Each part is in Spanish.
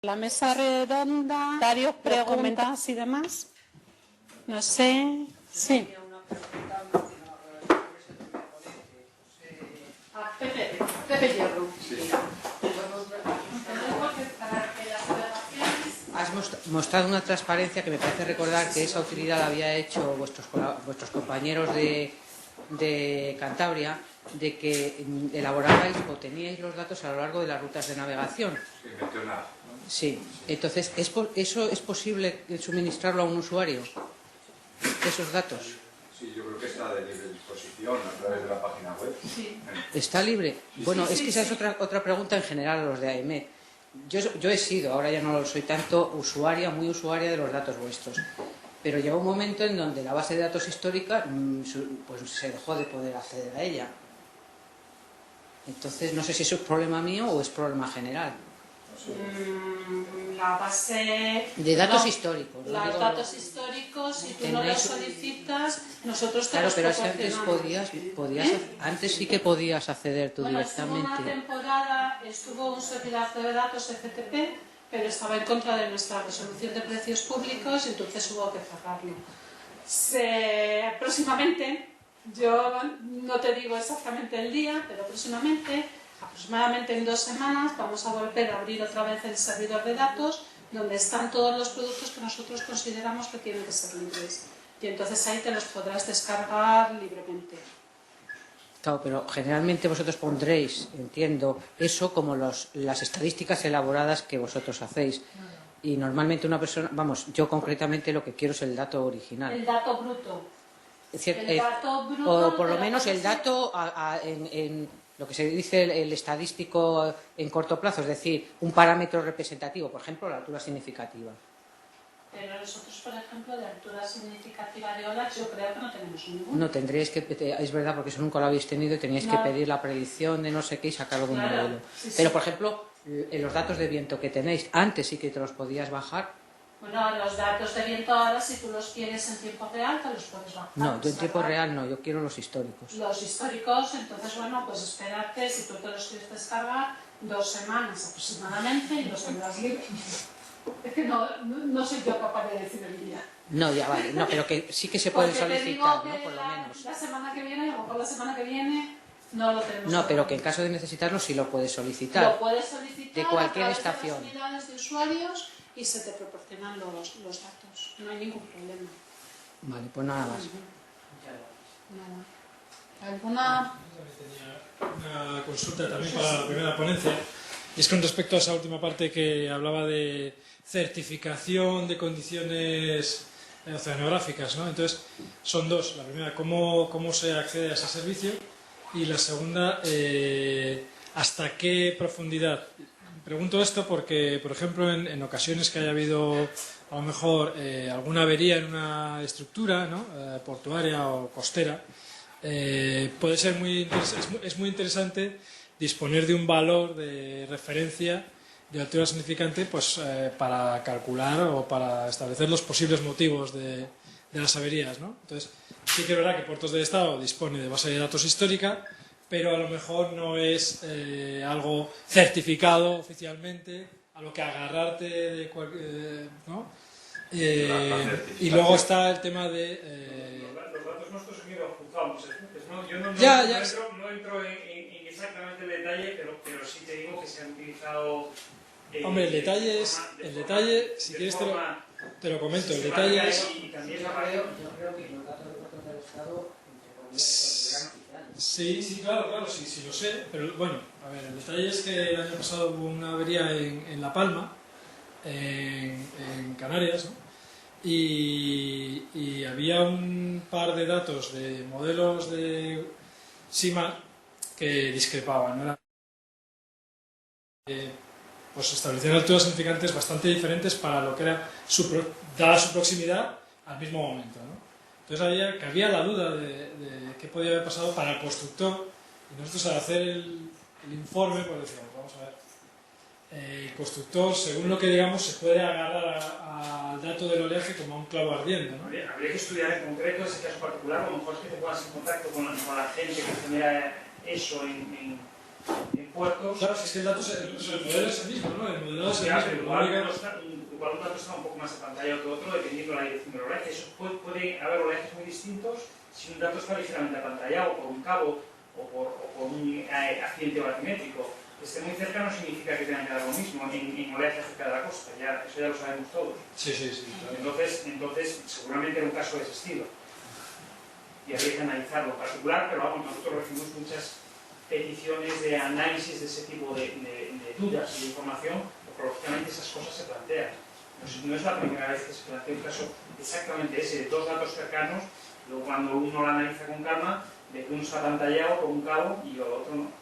La mesa redonda, varios preguntas y demás. No sé. Sí. Pepe Hierro. Has mostrado una transparencia que me parece recordar que esa utilidad la había hecho vuestros compañeros de Cantabria, de que elaborabais o teníais los datos a lo largo de las rutas de navegación. Sí, entonces, ¿eso es posible suministrarlo a un usuario? ¿Esos datos? Sí, yo creo que está de libre disposición a través de la página web. Sí. ¿Está libre? Bueno, es que esa es otra pregunta en general a los de AEMET. Yo he sido, ahora ya no lo soy tanto, muy usuaria de los datos vuestros. Pero llegó un momento en donde la base de datos histórica pues se dejó de poder acceder a ella. Entonces, no sé si eso es problema mío o es problema general. La base de datos históricos. Los datos históricos, si tú no los solicitas, nosotros te los proporcionamos. Antes sí que podías acceder tú directamente. Estuvo una temporada, estuvo un servidor de datos FTP, pero estaba en contra de nuestra resolución de precios públicos y entonces hubo que cerrarlo. Próximamente, yo no te digo exactamente el día, pero próximamente, aproximadamente en 2 semanas, vamos a volver a abrir otra vez el servidor de datos donde están todos los productos que nosotros consideramos que tienen que ser libres. Y entonces ahí te los podrás descargar libremente. Claro, pero generalmente vosotros pondréis, entiendo, eso como las estadísticas elaboradas que vosotros hacéis. Y normalmente una persona, yo concretamente lo que quiero es el dato original. El dato bruto. Dato bruto o por lo menos el dato en lo que se dice el estadístico en corto plazo, es decir, un parámetro representativo, por ejemplo, la altura significativa. Pero nosotros, por ejemplo, de altura significativa de olas, yo creo que no tenemos ninguno. No, tendríais que, es verdad, porque eso nunca lo habéis tenido y teníais que pedir la predicción de no sé qué y sacarlo de un modelo. Sí, pero, por ejemplo, en los datos de viento que tenéis, antes sí que te los podías bajar. Bueno, los datos de viento ahora, si tú los quieres en tiempo real, te los puedes bajar. No, yo en tiempo real no, yo quiero los históricos. Los históricos, entonces, bueno, pues espérate, si tú te los quieres descargar, 2 semanas aproximadamente y los tendrás libres. Es que no soy yo capaz de decir el día. No, ya vale, no, pero que sí que se pueden solicitar, ¿no? Por lo menos. La semana que viene, a lo mejor la semana que viene, no lo tenemos. No, pero que en caso de necesitarlo sí lo puedes solicitar. Lo puedes solicitar de cualquier estación. De las unidades de usuarios y se te proporcionan los datos. No hay ningún problema. Vale, pues nada más. Nada. ¿Alguna? Tenía una consulta también para la primera ponencia. Y es con respecto a esa última parte que hablaba de certificación de condiciones oceanográficas, ¿no? Entonces, son dos. La primera, cómo se accede a ese servicio, y la segunda, hasta qué profundidad. Pregunto esto porque, por ejemplo, en ocasiones que haya habido a lo mejor alguna avería en una estructura, ¿no? Portuaria o costera, puede ser es muy interesante disponer de un valor de referencia de altura significante, pues, para calcular o para establecer los posibles motivos de las averías, ¿no? Entonces, sí que es verdad que Puertos del Estado dispone de base de datos histórica, pero a lo mejor no es algo certificado oficialmente, a lo que agarrarte de ¿no? Y luego está el tema de... Los datos nuestros han ido juzgados, ¿no? Yo no entro en exactamente el detalle, pero sí te digo que se han utilizado... Hombre, el detalle, si quieres te lo comento, el detalle es... Yo creo que los datos de Puertos del Estado Sí, claro, sí lo sé, pero bueno, a ver, el detalle es que el año pasado hubo una avería en La Palma, en Canarias, ¿no? Y había un par de datos de modelos de SIMA que discrepaban, ¿no? Pues establecían alturas significantes bastante diferentes para lo que era dada su proximidad al mismo momento, ¿no? Entonces había la duda de qué podía haber pasado para el constructor, y nosotros al hacer el informe pues decíamos, vamos a ver, el constructor, según lo que digamos, se puede agarrar al dato del oleaje como a un clavo ardiendo, ¿no? Habría que estudiar en concreto ese caso particular, o a lo mejor es que te pongas en contacto con la gente que genera eso puertos. Claro, si es que el dato el modelo es el mismo, ¿no? El modelado es el Ya, mismo. pero igual un dato está un poco más apantallado que otro dependiendo de la dirección del oleaje. Eso puede haber oleajes muy distintos si un dato está ligeramente apantallado por un cabo o por un accidente batimétrico. Que esté muy cerca no significa que tenga que dar lo mismo en oleaje cerca de la costa, eso ya lo sabemos todos. Sí, claro. Entonces, seguramente era un caso de ese estilo. Y habría que analizarlo en particular, pero vamos, nosotros recibimos muchas peticiones de análisis de ese tipo de dudas y de información, porque lógicamente esas cosas se plantean. No es la primera vez que se plantea un caso exactamente ese, de dos datos cercanos, luego cuando uno lo analiza con calma, de que uno está apantallado por un cabo y el otro no.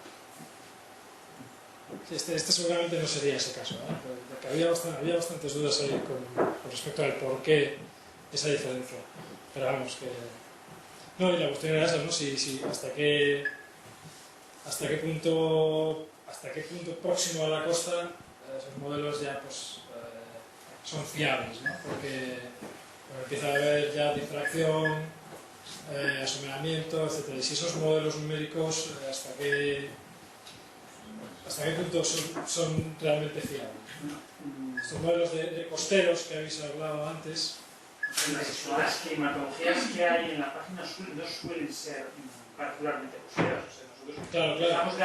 Sí, este seguramente no sería ese caso, ¿eh? Porque había bastantes dudas ahí con respecto al por qué esa diferencia. Pero vamos, que... No, y la cuestión era esa, ¿no? Si hasta qué punto próximo a la costa esos modelos ya pues son fiables, ¿no? Porque empieza a haber ya difracción, asomeramiento, etc. Y si esos modelos numéricos, ¿hasta qué punto son realmente fiables? Estos modelos de costeros que habéis hablado antes. Las climatologías que hay en la página no suelen ser particularmente costeras. O sea, nosotros dejamos de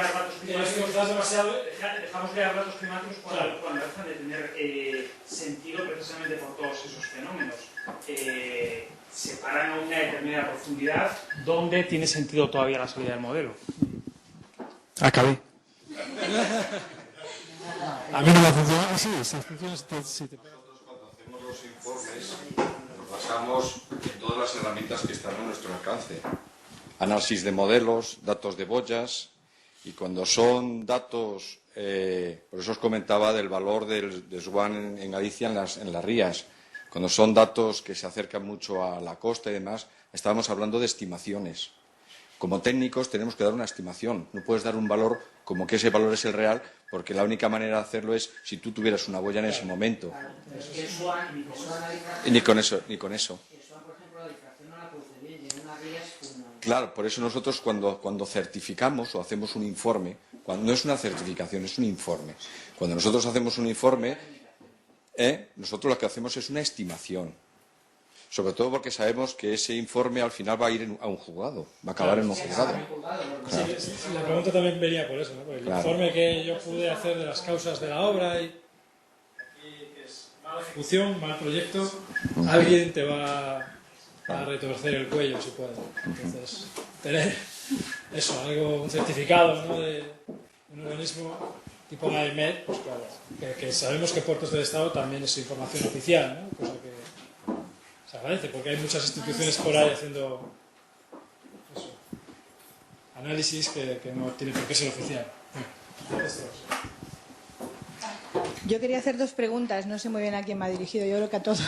dar datos climáticos cuando dejan de tener sentido precisamente por todos esos fenómenos. Se paran a una determinada profundidad donde tiene sentido todavía la salida del modelo. Acabé. A mí no me ha funcionado así, esas funciones sí te pegan. Nosotros cuando hacemos los informes nos basamos en todas las herramientas que están a nuestro alcance. Análisis de modelos, datos de boyas, y cuando son datos, por eso os comentaba del valor del SWAN en Galicia en las rías, cuando son datos que se acercan mucho a la costa y demás, estábamos hablando de estimaciones. Como técnicos tenemos que dar una estimación, no puedes dar un valor como que ese valor es el real, porque la única manera de hacerlo es si tú tuvieras una boya en ese momento. Y ni con eso. Claro, por eso nosotros cuando certificamos o hacemos un informe, no es una certificación, es un informe. Cuando nosotros hacemos un informe, nosotros lo que hacemos es una estimación. Sobre todo porque sabemos que ese informe al final va a ir a un juzgado, va a acabar en un juzgado. Claro. Sí, la pregunta también venía por eso, ¿no? Por el informe que yo pude hacer de las causas de la obra y aquí es mala ejecución, mal proyecto, alguien te va a retorcer el cuello si puede. Entonces, tener eso, un certificado, ¿no? De un organismo tipo la EMED, pues claro, que sabemos que Puertos del Estado también es información oficial, ¿no? Cosa que se agradece, porque hay muchas instituciones por ahí haciendo eso, análisis que no tiene por qué ser oficial. Yo quería hacer dos preguntas, no sé muy bien a quién me ha dirigido, yo creo que a todos.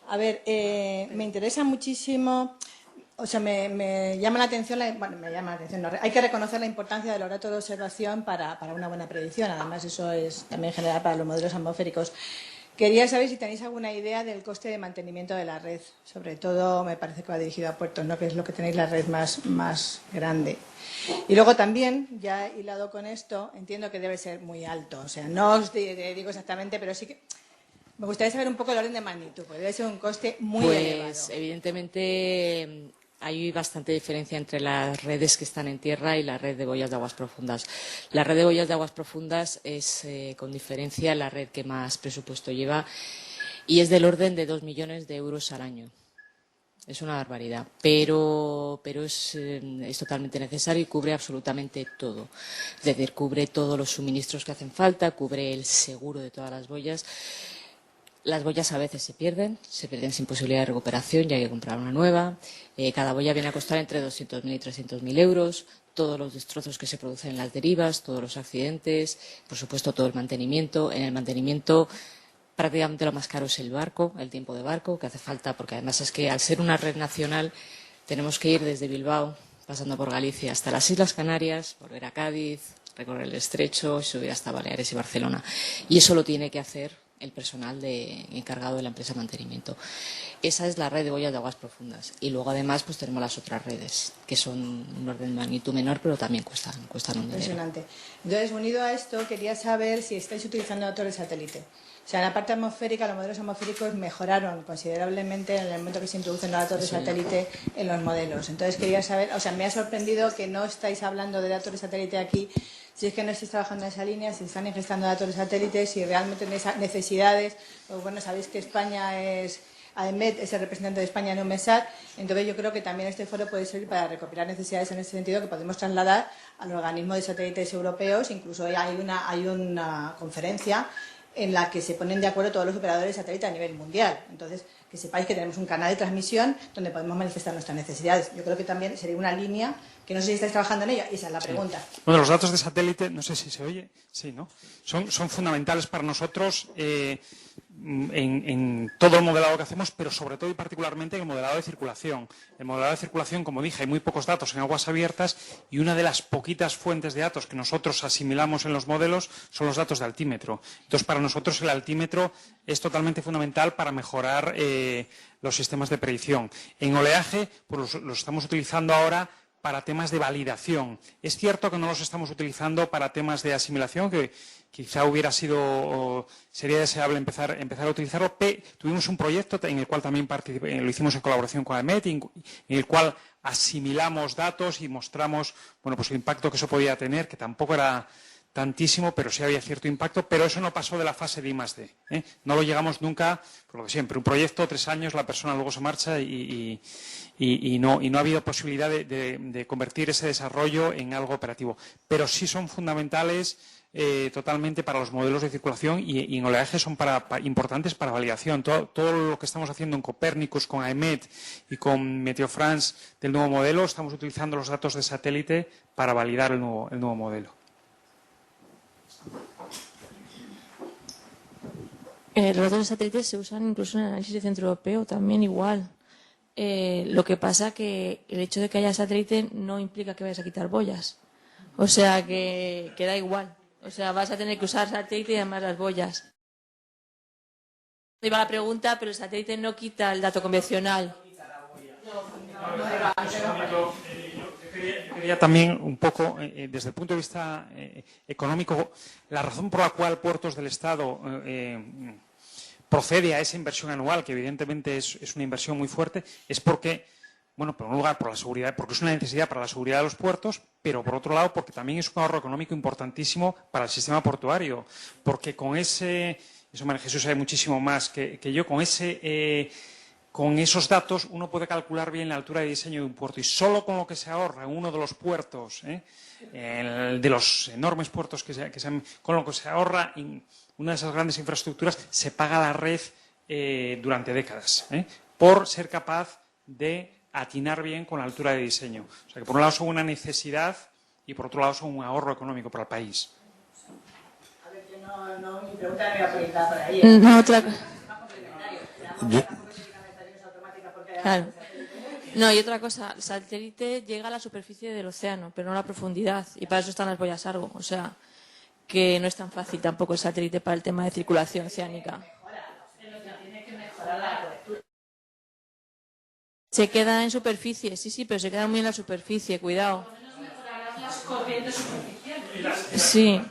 A ver, me interesa muchísimo, o sea, me llama la atención, no, hay que reconocer la importancia del datos de observación para una buena predicción, además eso es también general para los modelos atmosféricos. Quería saber si tenéis alguna idea del coste de mantenimiento de la red, sobre todo me parece que va dirigido a puertos, ¿no? Que es lo que tenéis la red más grande. Y luego también, ya hilado con esto, entiendo que debe ser muy alto, o sea, no os digo exactamente, pero sí que me gustaría saber un poco el orden de magnitud, porque debe ser un coste muy elevado. Pues evidentemente hay bastante diferencia entre las redes que están en tierra y la red de boyas de aguas profundas. La red de boyas de aguas profundas es, con diferencia, la red que más presupuesto lleva y es del orden de 2 millones de euros al año. Es una barbaridad, pero es totalmente necesario y cubre absolutamente todo. Es decir, cubre todos los suministros que hacen falta, cubre el seguro de todas las boyas. Las boyas a veces se pierden sin posibilidad de recuperación y hay que comprar una nueva. Cada boya viene a costar entre 200.000 y 300.000 euros. Todos los destrozos que se producen en las derivas, todos los accidentes, por supuesto todo el mantenimiento. En el mantenimiento prácticamente lo más caro es el barco, el tiempo de barco que hace falta, porque además es que al ser una red nacional tenemos que ir desde Bilbao, pasando por Galicia hasta las Islas Canarias, volver a Cádiz, recorrer el estrecho, subir hasta Baleares y Barcelona. Y eso lo tiene que hacer el personal encargado de la empresa de mantenimiento. Esa es la red de boyas de aguas profundas. Y luego además pues tenemos las otras redes, que son un orden de magnitud menor, pero también cuestan un dinero. Impresionante. Entonces, unido a esto, quería saber si estáis utilizando datos de satélite. O sea, en la parte atmosférica, los modelos atmosféricos mejoraron considerablemente en el momento que se introducen los datos de satélite en los modelos. Entonces, quería saber, o sea, me ha sorprendido que no estáis hablando de datos de satélite aquí, si es que no estáis trabajando en esa línea, si están ingestando datos de satélite, si realmente tenéis necesidades. Pues bueno, sabéis que España es... AEMET es el representante de España en UMESAT, entonces yo creo que también este foro puede servir para recopilar necesidades en ese sentido que podemos trasladar al organismo de satélites europeos. Incluso hay una conferencia en la que se ponen de acuerdo todos los operadores de satélite a nivel mundial. Entonces, que sepáis que tenemos un canal de transmisión donde podemos manifestar nuestras necesidades. Yo creo que también sería una línea que no sé si estáis trabajando en ella, y esa es la pregunta. Bueno, los datos de satélite, no sé si se oye, sí, ¿no? Son fundamentales para nosotros en todo el modelado que hacemos, pero sobre todo y particularmente en el modelado de circulación. El modelado de circulación, como dije, hay muy pocos datos en aguas abiertas y una de las poquitas fuentes de datos que nosotros asimilamos en los modelos son los datos de altímetro. Entonces, para nosotros el altímetro es totalmente fundamental para mejorar los sistemas de predicción. En oleaje, pues los estamos utilizando ahora para temas de validación. Es cierto que no los estamos utilizando para temas de asimilación, que quizá sería deseable empezar a utilizarlo. Tuvimos un proyecto en el cual también participé, lo hicimos en colaboración con AEMET, en el cual asimilamos datos y mostramos, bueno, pues el impacto que eso podía tener, que tampoco era tantísimo, pero sí había cierto impacto, pero eso no pasó de la fase de I+D. No lo llegamos nunca, por lo de siempre. Un proyecto, 3 años, la persona luego se marcha y no ha habido posibilidad de convertir ese desarrollo en algo operativo. Pero sí son fundamentales totalmente para los modelos de circulación y en oleaje son importantes para validación. Todo lo que estamos haciendo en Copernicus, con AEMET y con Meteo France del nuevo modelo, estamos utilizando los datos de satélite para validar el nuevo modelo. Los datos de satélite se usan incluso en el análisis de centro europeo, también igual. Lo que pasa que el hecho de que haya satélite no implica que vayas a quitar boyas. O sea, que da igual. O sea, vas a tener que usar satélite y además las boyas. Iba la pregunta, pero el satélite no quita el dato convencional. Quería también un poco, desde el punto de vista económico, la razón por la cual Puertos del Estado procede a esa inversión anual, que evidentemente es una inversión muy fuerte, es porque, bueno, por un lugar, por la seguridad, porque es una necesidad para la seguridad de los puertos, pero por otro lado, porque también es un ahorro económico importantísimo para el sistema portuario, porque con eso María Jesús sabe muchísimo más que yo, con esos datos uno puede calcular bien la altura de diseño de un puerto y solo con lo que se ahorra en uno de los puertos, de los enormes puertos con lo que se ahorra en una de esas grandes infraestructuras, se paga la red durante décadas, por ser capaz de atinar bien con la altura de diseño. O sea que por un lado son una necesidad y por otro lado son un ahorro económico para el país. A ver, que mi pregunta no iba proyectada por ahí. No, otra cosa. Claro. No, y otra cosa, el satélite llega a la superficie del océano, pero no a la profundidad, y para eso están las boyas Argo. O sea, que no es tan fácil tampoco el satélite para el tema de circulación oceánica. Se queda en superficie, sí, pero se queda muy en la superficie, cuidado. Sí.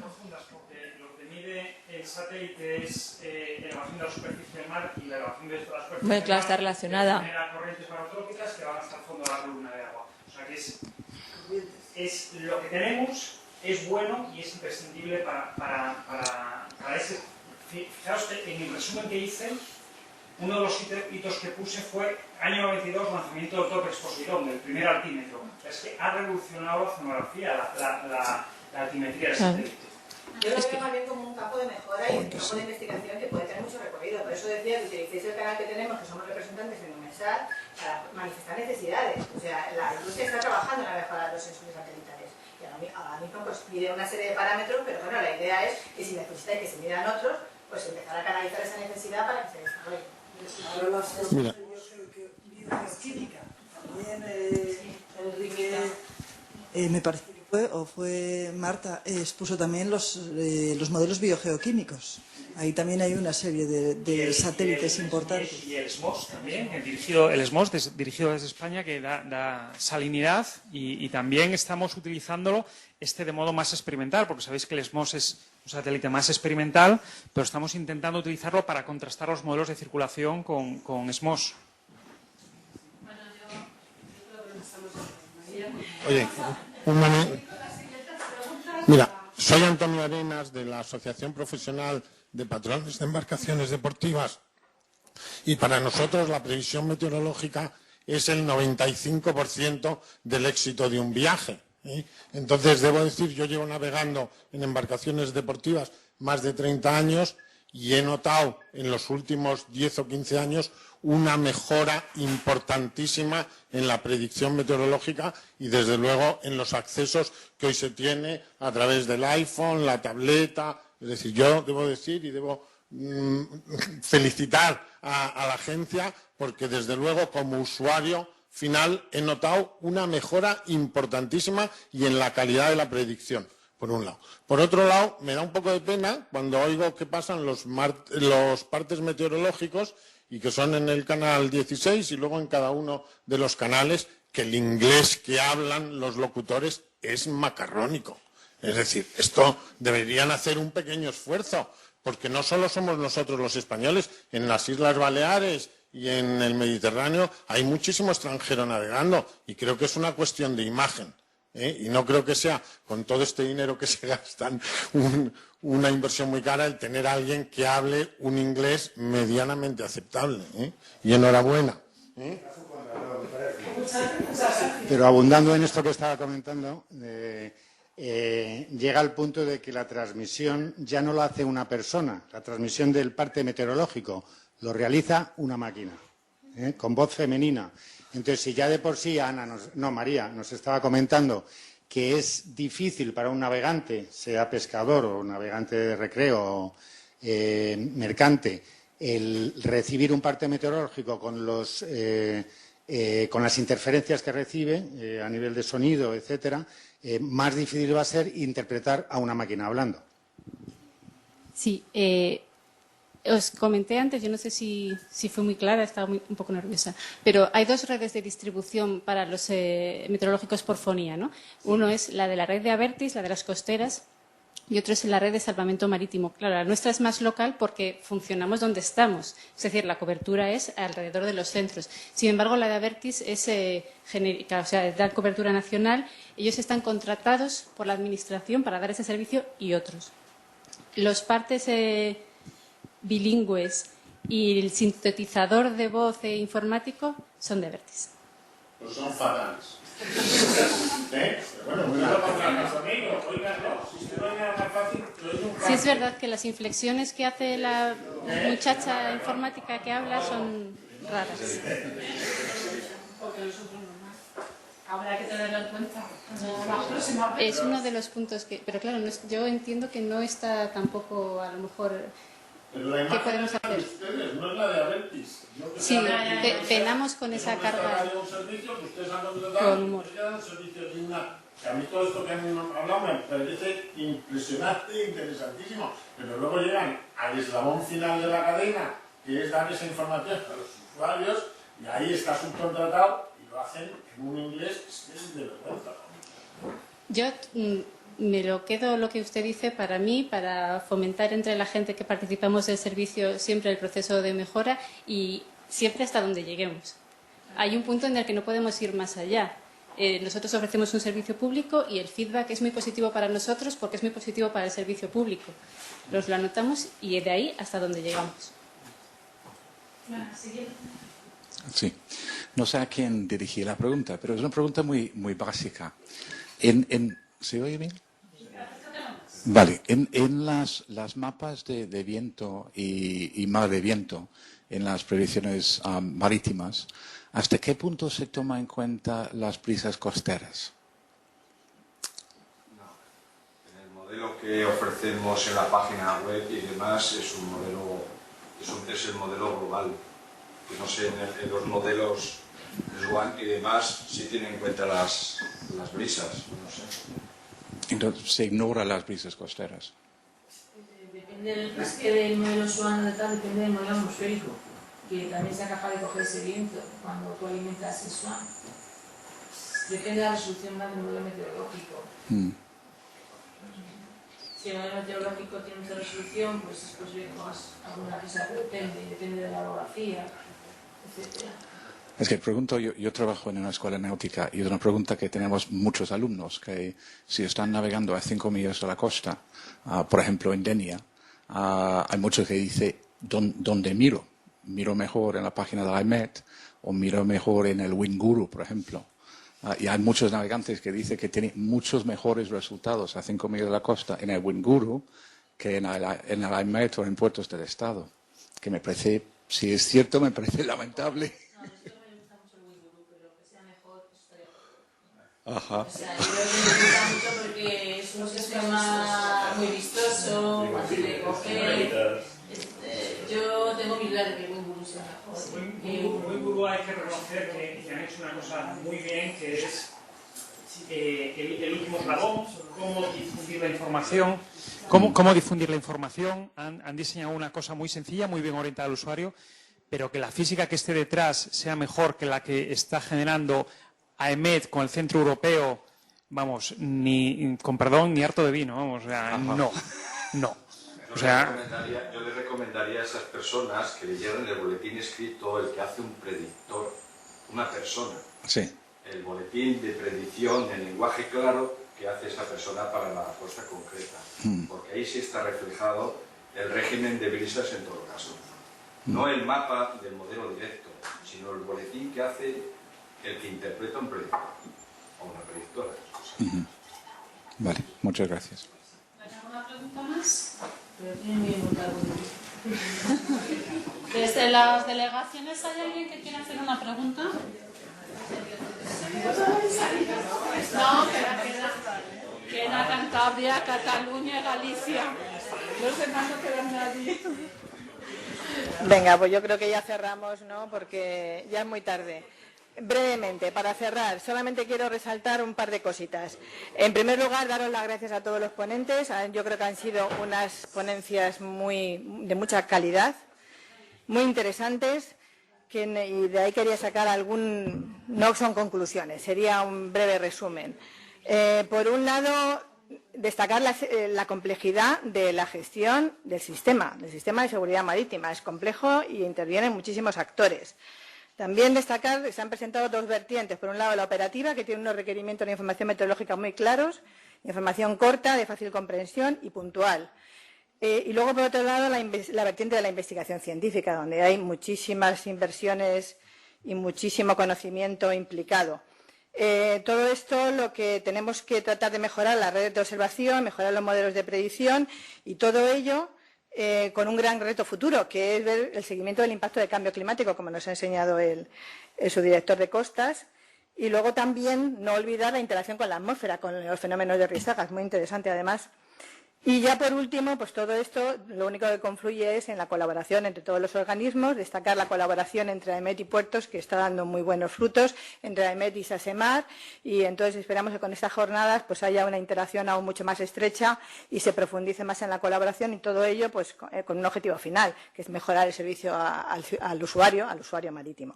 Lo que mide el satélite es elevación de la superficie del mar y la elevación de la superficie Bueno, claro, está relacionada. genera corrientes barotrópicas que van hasta el fondo de la columna de agua. O sea que es lo que tenemos, es bueno y es imprescindible para ese. Fijaos que en el resumen que hice, uno de los hitos que puse fue año 92, lanzamiento del Topex Poseidón, del primer altímetro. Es que ha revolucionado la oceanografía, la altimetría del satélite. Yo lo veo más bien como un campo de mejora y un campo de investigación que puede tener mucho recorrido. Por eso decía que utilicéis el canal que tenemos, que somos representantes en UMESAT, para manifestar necesidades. O sea, la industria está trabajando en la mejora de los sensores satelitales. Y ahora mismo pues mide una serie de parámetros, pero bueno, la idea es que si necesitáis que se midan otros, pues empezar a canalizar esa necesidad para que se desarrolle. Mira. Bioquímica. También Enrique, me parece que fue Marta, expuso también los modelos biogeoquímicos. Ahí también hay una serie de satélites importantes. Y el SMOS también. El SMOS dirigido desde España, que da salinidad, y también estamos utilizándolo de modo más experimental, porque sabéis que el SMOS es un satélite más experimental, pero estamos intentando utilizarlo para contrastar los modelos de circulación con SMOS. Oye, un momento. Mira, soy Antonio Arenas, de la Asociación Profesional de Patrones de Embarcaciones Deportivas, y para nosotros la previsión meteorológica es el 95% del éxito de un viaje, ¿eh? Entonces, debo decir, yo llevo navegando en embarcaciones deportivas más de 30 años y he notado en los últimos 10 o 15 años una mejora importantísima en la predicción meteorológica y, desde luego, en los accesos que hoy se tiene a través del iPhone, la tableta. Es decir, yo debo decir y debo felicitar a la agencia, porque, desde luego, como usuario final he notado una mejora importantísima y en la calidad de la predicción, por un lado. Por otro lado, me da un poco de pena cuando oigo que pasan los partes meteorológicos, y que son en el canal 16 y luego en cada uno de los canales, que el inglés que hablan los locutores es macarrónico. Es decir, esto deberían hacer un pequeño esfuerzo, porque no solo somos nosotros los españoles, en las Islas Baleares y en el Mediterráneo hay muchísimo extranjero navegando, y creo que es una cuestión de imagen, ¿eh? Y no creo que sea, con todo este dinero que se gastan, una inversión muy cara el tener a alguien que hable un inglés medianamente aceptable, ¿eh? Y enhorabuena, ¿eh? Pero abundando en esto que estaba comentando, llega al punto de que la transmisión ya no lo hace una persona, la transmisión del parte meteorológico lo realiza una máquina, con voz femenina. Entonces, si ya de por sí María nos estaba comentando que es difícil para un navegante, sea pescador o navegante de recreo, mercante, el recibir un parte meteorológico con las interferencias que recibe a nivel de sonido, etcétera, más difícil va a ser interpretar a una máquina hablando. Sí, os comenté antes, yo no sé si fui muy clara, estaba un poco nerviosa, pero hay dos redes de distribución para los meteorológicos por fonía, ¿no? Uno es la de la red de Abertis, la de las costeras, y otro es la red de salvamento marítimo. Claro, la nuestra es más local porque funcionamos donde estamos, es decir, la cobertura es alrededor de los centros. Sin embargo, la de Abertis es genérica, o sea, da cobertura nacional. Ellos están contratados por la Administración para dar ese servicio y otros. Los partes bilingües y el sintetizador de voz informático son de Abertis. Pues son fatales. Sí, es verdad que las inflexiones que hace la muchacha informática que habla son raras. Habrá que tenerlo en cuenta. Es uno de los puntos que... Pero claro, yo entiendo que no está tampoco, a lo mejor... ¿Qué podemos hacer? Ustedes, no es la de Abertis. Sí, penamos con esa carga con humor. A mí todo esto que han hablado me parece impresionante e interesantísimo, pero luego llegan al eslabón final de la cadena, que es dar esa información a los usuarios, y ahí está subcontratado y lo hacen en un inglés que es de vergüenza. Yo me lo quedo lo que usted dice para mí, para fomentar entre la gente que participamos del servicio siempre el proceso de mejora y siempre hasta donde lleguemos. Hay un punto en el que no podemos ir más allá. Nosotros ofrecemos un servicio público y el feedback es muy positivo para nosotros porque es muy positivo para el servicio público. Nos lo anotamos y de ahí hasta donde llegamos. Sí, no sé a quién dirigí la pregunta, pero es una pregunta muy básica. ¿Se oye bien? Vale, en las mapas de viento y mar de viento, en las previsiones marítimas, ¿hasta qué punto se toma en cuenta las brisas costeras? No. En el modelo que ofrecemos en la página web y demás es un modelo, es el modelo global. Que no sé, en los modelos SWAN y demás si tienen en cuenta las brisas, no sé. Entonces se ignora las brisas costeras. Más que del modelo SWAN, depende del modelo atmosférico, que también sea capaz de coger ese viento cuando tú alimentas el SWAN. Depende de la resolución más del modelo meteorológico. Si el modelo meteorológico tiene mucha resolución, pues es posible que más alguna cosa depende de la orografía, etc. Es que pregunto, yo trabajo en una escuela náutica y es una pregunta que tenemos muchos alumnos, que si están navegando a 5 millas de la costa, por ejemplo en Denia, hay muchos que dicen, ¿dónde miro? ¿Miro mejor en la página de la IMET o miro mejor en el WindGuru, por ejemplo? Y hay muchos navegantes que dicen que tienen muchos mejores resultados a 5 millas de la costa en el WindGuru que en el IMET o en puertos del Estado. Que me parece, si es cierto, me parece lamentable. Ajá. O sea, yo creo que me gusta mucho porque es un sistema muy vistoso, fácil de coger. Yo tengo mi duda de que el WindGuru sea mejor. WindGuru hay que reconocer que han hecho una cosa muy bien, que es el último eslabón, cómo difundir la información. ¿Cómo difundir la información? Han diseñado una cosa muy sencilla, muy bien orientada al usuario, pero que la física que esté detrás sea mejor que la que está generando AEMET con el Centro Europeo, vamos, ni con perdón, ni harto de vino, vamos, o sea, no. O sea, yo le recomendaría a esas personas que leyeran el boletín escrito, el que hace un predictor, una persona. Sí. El boletín de predicción en lenguaje claro que hace esa persona para la costa concreta. Porque ahí sí está reflejado el régimen de brisas en todo caso. No el mapa del modelo directo, sino el boletín que hace el que interpreta un predictor o una predictora. Vale, muchas gracias. ¿Alguna pregunta más? Desde las delegaciones, ¿hay alguien que quiera hacer una pregunta? No, queda Cantabria, Cataluña y Galicia. Los demás no quedan nadie. Venga, pues yo creo que ya cerramos, ¿no? Porque ya es muy tarde. Brevemente, para cerrar, solamente quiero resaltar un par de cositas. En primer lugar, daros las gracias a todos los ponentes. Yo creo que han sido unas ponencias de mucha calidad, muy interesantes, y de ahí quería sacar no son conclusiones, sería un breve resumen. Por un lado, destacar la complejidad de la gestión del sistema de seguridad marítima. Es complejo y intervienen muchísimos actores. También destacar que se han presentado dos vertientes. Por un lado, la operativa, que tiene unos requerimientos de información meteorológica muy claros, información corta, de fácil comprensión y puntual. Y luego, por otro lado, la vertiente de la investigación científica, donde hay muchísimas inversiones y muchísimo conocimiento implicado. Todo esto lo que tenemos que tratar de mejorar las redes de observación, mejorar los modelos de predicción y todo ello con un gran reto futuro, que es ver el seguimiento del impacto del cambio climático, como nos ha enseñado el subdirector de Costas, y luego también no olvidar la interacción con la atmósfera, con los fenómenos de risadas, muy interesante además. Y ya por último, pues todo esto lo único que confluye es en la colaboración entre todos los organismos, destacar la colaboración entre AEMET y puertos, que está dando muy buenos frutos, entre AEMET y SASEMAR, y entonces esperamos que con estas jornadas pues haya una interacción aún mucho más estrecha y se profundice más en la colaboración, y todo ello pues con un objetivo final, que es mejorar el servicio al usuario marítimo.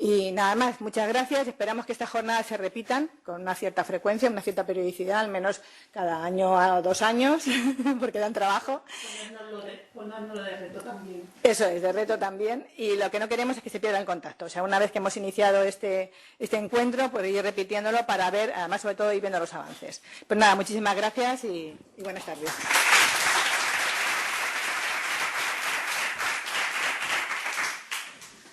Y nada más, muchas gracias. Esperamos que estas jornadas se repitan con una cierta frecuencia, una cierta periodicidad, al menos cada año o 2 años, porque dan trabajo. Ponernoslo de reto también. Eso es, de reto también. Y lo que no queremos es que se pierda el contacto. O sea, una vez que hemos iniciado este encuentro, pues ir repitiéndolo para ver, además sobre todo ir viendo los avances. Pues nada, muchísimas gracias y buenas tardes.